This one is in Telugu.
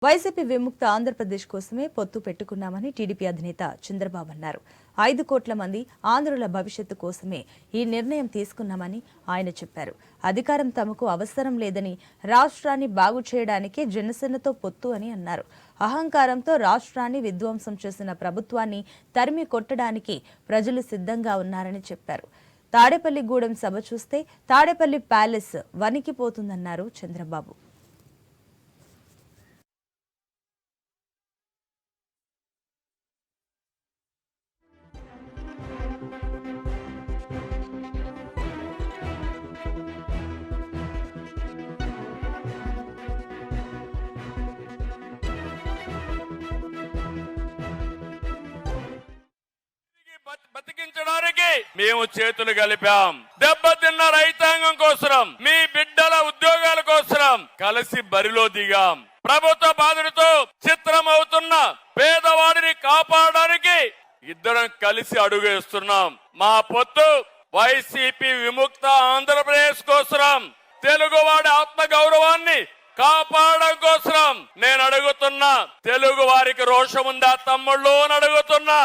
వైసీపీ విముక్త ఆంధ్రప్రదేశ్ కోసమే పొత్తు పెట్టుకున్నామని టీడీపీ అధినేత చంద్రబాబు అన్నారు. 5 కోట్ల మంది ఆంధ్రుల భవిష్యత్తు కోసమే ఈ నిర్ణయం తీసుకున్నామని ఆయన చెప్పారు. అధికారం తమకు అవసరం లేదని, రాష్ట్రాన్ని బాగు చేయడానికే జనసేనతో పొత్తు అని అన్నారు. అహంకారంతో రాష్ట్రాన్ని విధ్వంసం చేసిన ప్రభుత్వాన్ని తరిమి కొట్టడానికి ప్రజలు సిద్ధంగా ఉన్నారని చెప్పారు. తాడేపల్లిగూడెం సభ చూస్తే తాడేపల్లి ప్యాలెస్ వణికిపోతుందన్నారు చంద్రబాబు. బతికించడానికి మేము చేతులు కలిపాం. దెబ్బతిన్న రైతాంగం కోసం, మీ బిడ్డల ఉద్యోగాల కోసం కలిసి బరిలో దిగాం. ప్రభుత్వ బాధలతో చిత్రమవుతున్న పేదవాడిని కాపాడడానికి ఇద్దరం కలిసి అడుగేస్తున్నాం. మా పొత్తు వైసీపీ విముక్త ఆంధ్రప్రదేశ్ కోసం, తెలుగువాడి ఆత్మ గౌరవాన్ని కాపాడడం కోసం నేను అడుగుతున్నా. తెలుగు వారికి రోషం ఉందా తమ్ముళ్ళు అని అడుగుతున్నా.